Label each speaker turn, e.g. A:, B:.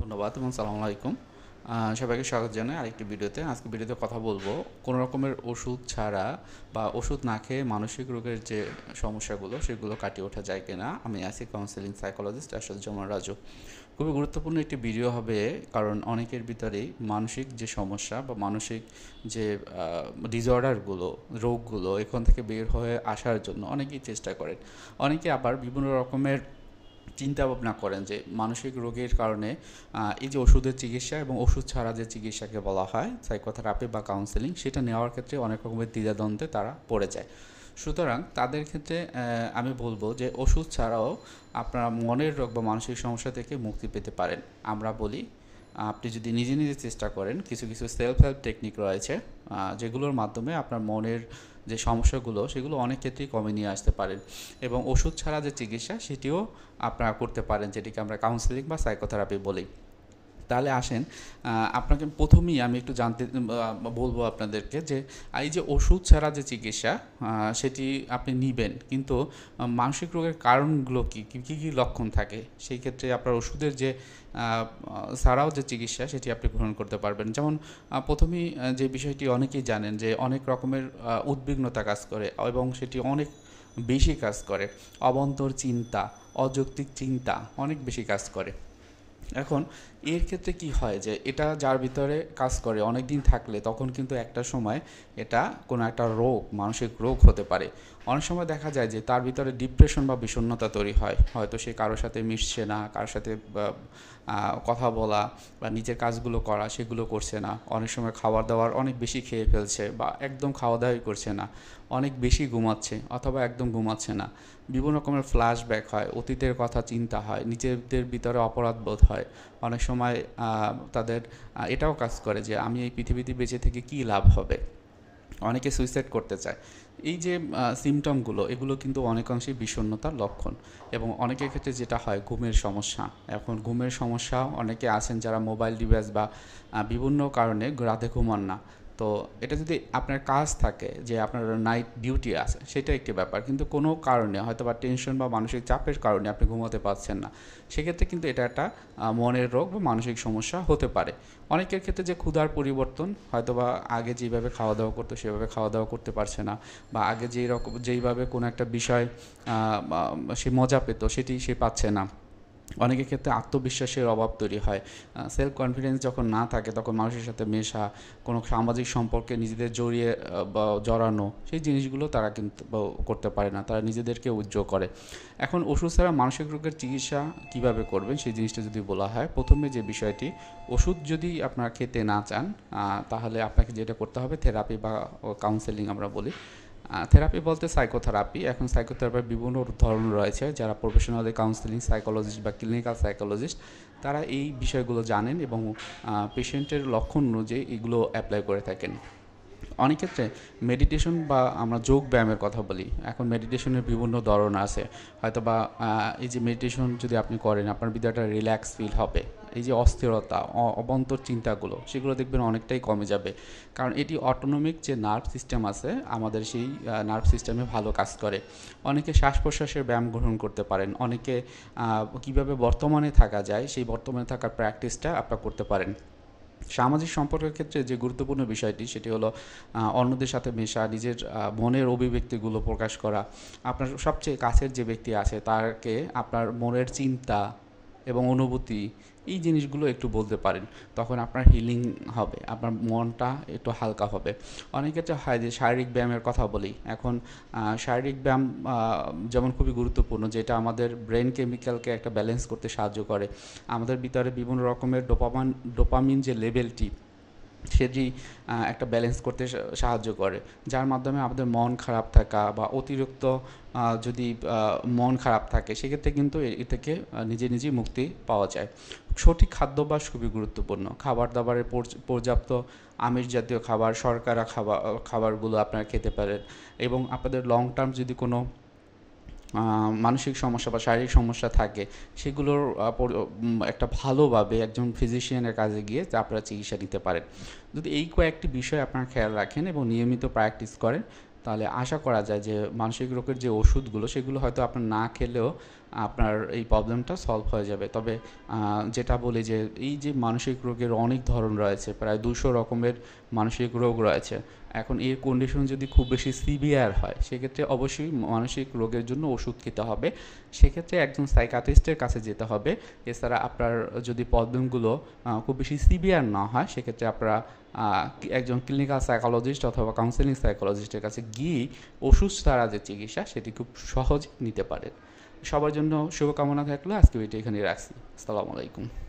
A: ধন্যবাদ এবং সালামু আলাইকুম। সবাইকে স্বাগত জানাই আরেকটি ভিডিওতে। আজকে ভিডিওতে কথা বলবো কোনো রকমের ওষুধ ছাড়া বা ওষুধ না খেয়ে মানসিক রোগের যে সমস্যাগুলো সেগুলো কাটিয়ে ওঠা যায় কিনা। আমি আছি কাউন্সেলিং সাইকোলজিস্ট আসাদুজ্জামান রাজু। খুবই গুরুত্বপূর্ণ একটি ভিডিও হবে, কারণ অনেকের ভিতরেই মানসিক যে সমস্যা বা মানসিক যে ডিসঅর্ডারগুলো, রোগগুলো এখান থেকে বের হয়ে আসার জন্য অনেকেই চেষ্টা করেন। অনেকে আবার বিভিন্ন রকমের চিন্তা ভাবনা করেন যে মানসিক রোগের কারণে এই যে ওষুধের চিকিৎসা এবং ওষুধ ছাড়া যে চিকিৎসাকে বলা হয় সাইকোথেরাপি বা কাউন্সেলিং, সেটা নেওয়ার ক্ষেত্রে অনেক রকমের দ্বিধাদ্বন্দ্বে তারা পড়ে যায়। সুতরাং তাদের ক্ষেত্রে আমি বলবো যে ওষুধ ছাড়াও আপনারা মনের রোগ বা মানসিক সমস্যা থেকে মুক্তি পেতে পারেন। আমরা বলি আপনি যদি নিজে নিজে চেষ্টা করেন, কিছু কিছু সেলফ হেল্প টেকনিক রয়েছে যেগুলোর মাধ্যমে আপনার মনের যে সমস্যাগুলো সেগুলো অনেক ক্ষেত্রেই কমে নিয়ে আসতে পারেন, এবং ওষুধ ছাড়া যে চিকিৎসা সেটিও আপনারা করতে পারেন, যেটিকে আমরা কাউন্সেলিং বা সাইকোথেরাপি বলি। তাহলে আসেন, আপনাকে প্রথমেই আমি একটু জানতে বলবো আপনাদেরকে যে এই যে ওষুধ ছাড়া যে চিকিৎসা সেটি আপনি নিবেন, কিন্তু মানসিক রোগের কারণগুলো কী কী কী লক্ষণ থাকে, সেই ক্ষেত্রে আপনার ওষুধের যে ছাড়াও যে চিকিৎসা সেটি আপনি গ্রহণ করতে পারবেন। যেমন প্রথমেই যে বিষয়টি অনেকেই জানেন যে অনেক রকমের উদ্বিগ্নতা কাজ করে এবং সেটি অনেক বেশি কাজ করে। অবান্তর চিন্তা, অযৌক্তিক চিন্তা অনেক বেশি কাজ করে। এখন এর ক্ষেত্রে কি হয় যে এটা যার ভিতরে কাজ করে অনেক দিন থাকলে তখন কিন্তু একটা সময় এটা কোনো একটা রোগ, মানসিক রোগ হতে পারে। অনেক সময় দেখা যায় যে তার ভিতরে ডিপ্রেশন বা বিষণ্ণতা তৈরি হয়, হয়তো সে কারোর সাথে মিশছে না, কারোর সাথে কথা বলা বা নিজের কাজগুলো করা সেগুলো করছে না। অনেক সময় খাবার দাবার অনেক বেশি খেয়ে ফেলছে বা একদম খাওয়া দাওয়াই করছে না, অনেক বেশি ঘুমাচ্ছে অথবা একদম ঘুমাচ্ছে না। বিভিন্ন রকমের ফ্ল্যাশব্যাক হয়, অতীতের কথা চিন্তা হয়, নিজেদের ভিতরে অপরাধ বোধ হয়। অনেক সময় তাদের এটাও কাজ করে যে আমি এই পৃথিবীতে বেঁচে থেকে কী লাভ হবে। অনেকে সুইসাইড করতে চায়। এই যে সিমটমগুলো, এগুলো কিন্তু অনেকাংশেই বিষণ্ণতার লক্ষণ। এবং অনেকের ক্ষেত্রে যেটা হয় ঘুমের সমস্যা। এখন ঘুমের সমস্যা অনেকে আছেন যারা মোবাইল ডিভাইস বা বিভিন্ন কারণে রাতে ঘুমান না। তো এটা যদি আপনার কাজ থাকে যে আপনার নাইট ডিউটি আছে সেটা একটি ব্যাপার, কিন্তু কোনো কারণে হয়তো বা টেনশন বা মানসিক চাপের কারণে আপনি ঘুমাতে পারছেন না, সেক্ষেত্রে কিন্তু এটা একটা মনের রোগ বা মানসিক সমস্যা হতে পারে। অনেকের ক্ষেত্রে যে ক্ষুধার পরিবর্তন, হয়তো বা আগে যেভাবে খাওয়া দাওয়া করতো সেভাবে খাওয়া দাওয়া করতে পারছে না, বা আগে যেইভাবে কোনো একটা বিষয় সে মজা পেত সেটি সে পাচ্ছে না। অনেকের ক্ষেত্রে আত্মবিশ্বাসের অভাব তৈরি হয়। সেলফ কনফিডেন্স যখন না থাকে তখন মানুষের সাথে মেশা, কোনো সামাজিক সম্পর্কে নিজেদের জড়িয়ে বা জড়ানো, সেই জিনিসগুলো তারা কিন্তু করতে পারে না, তারা নিজেদেরকে উজ্জ্বল করে। এখন ওষুধ ছাড়া মানসিক রোগের চিকিৎসা কীভাবে করবেন সেই জিনিসটা যদি বলা হয়, প্রথমে যে বিষয়টি, ওষুধ যদি আপনারা খেতে না চান তাহলে আপনাকে যেটা করতে হবে থেরাপি বা কাউন্সেলিং আমরা বলি। থেরাপি বলতে সাইকোথেরাপি। এখন সাইকোথেরাপির বিভিন্ন ধরন রয়েছে, যারা প্রফেশনালি কাউন্সেলিং সাইকোলজিস্ট বা ক্লিনিক্যাল সাইকোলজিস্ট তারা এই বিষয়গুলো জানেন এবং পেশেন্টের লক্ষণ অনুযায়ী এগুলো অ্যাপ্লাই করে থাকেন। অনেক ক্ষেত্রে মেডিটেশন বা আমরা যোগ ব্যায়ামের কথা বলি। এখন মেডিটেশনের বিভিন্ন ধরন আছে, হয়তো বা এই যে মেডিটেশন যদি আপনি করেন আপনার ভিতরে একটা রিল্যাক্স ফিল হবে। এই যে অস্থিরতা, অবান্তর চিন্তাগুলো সেগুলো দেখবেন অনেকটাই কমে যাবে, কারণ এটি অটোনমিক যে নার্ভ সিস্টেম আছে আমাদের, সেই নার্ভ সিস্টেমে ভালো কাজ করে। অনেকে শ্বাস প্রশ্বাসের ব্যায়াম গ্রহণ করতে পারেন। অনেকে কীভাবে বর্তমানে থাকা যায় সেই বর্তমানে থাকার প্র্যাকটিসটা আপনারা করতে পারেন। সামাজিক সম্পর্কের ক্ষেত্রে যে গুরুত্বপূর্ণ বিষয়টি সেটি হলো অন্যদের সাথে মেশা, নিজের মনের অভিব্যক্তিগুলো প্রকাশ করা। আপনার সবচেয়ে কাছের যে ব্যক্তি আছে তাকে আপনার মনের চিন্তা এবং অনুভূতি, এই জিনিসগুলো একটু বলতে পারেন, তখন আপনার হিলিং হবে, আপনার মনটা একটু হালকা হবে। অনেক ক্ষেত্রে হয় যে শারীরিক ব্যায়ামের কথা বলি। এখন শারীরিক ব্যায়াম যেমন খুবই গুরুত্বপূর্ণ, যেটা আমাদের ব্রেন কেমিক্যালকে একটা ব্যালেন্স করতে সাহায্য করে। আমাদের ভিতরে বিভিন্ন রকমের ডোপামিন যে লেভেলটি সেটি একটা ব্যালেন্স করতে সাহায্য করে, যার মাধ্যমে আমাদের মন খারাপ থাকা বা অতিরিক্ত যদি মন খারাপ থাকে সেক্ষেত্রে কিন্তু এ থেকে নিজে নিজেই মুক্তি পাওয়া যায়। সঠিক খাদ্যাভ্যাস খুবই গুরুত্বপূর্ণ। খাবার দাবারের পর্যাপ্ত আমিষ জাতীয় খাবার, শর্করা খাবারগুলো আপনারা খেতে পারেন, এবং আপনাদের লং টার্ম যদি কোনো মানসিক সমস্যা বা শারীরিক সমস্যা থাকে সেগুলোর একটা ভালোভাবে একজন ফিজিশিয়ানের কাছে গিয়ে আপনারা চিকিৎসা নিতে পারেন। যদি এই কয়েকটি বিষয় আপনারা খেয়াল রাখেন এবং নিয়মিত প্র্যাকটিস করেন তাহলে আশা করা যায় যে মানসিক রোগের যে ওষুধগুলো সেগুলো হয়তো আপনার না খেলেও আপনার এই প্রবলেমটা সলভ হয়ে যাবে। তবে যেটা বলি যে এই যে মানসিক রোগের অনেক ধরন রয়েছে, প্রায় 200 রকমের মানসিক রোগ রয়েছে। এখন এর কন্ডিশন যদি খুব বেশি সিভিয়ার হয় সেক্ষেত্রে অবশ্যই মানসিক রোগের জন্য ওষুধ খেতে হবে। সেক্ষেত্রে একজন সাইকিয়াট্রিস্টের কাছে যেতে হবে। এছাড়া আপনার যদি প্রবলেমগুলো খুব বেশি সিভিয়ার না হয় সেক্ষেত্রে আপনারা একজন ক্লিনিক্যাল সাইকোলজিস্ট অথবা কাউন্সেলিং সাইকোলজিস্টের কাছে গিয়ে ওষুধ ছাড়া যে চিকিৎসা সেটি খুব সহজে নিতে পারেন। সবার জন্য শুভকামনা থাকলো। আজকে ভিডিও এখানে রাখছি। আসসালামু আলাইকুম।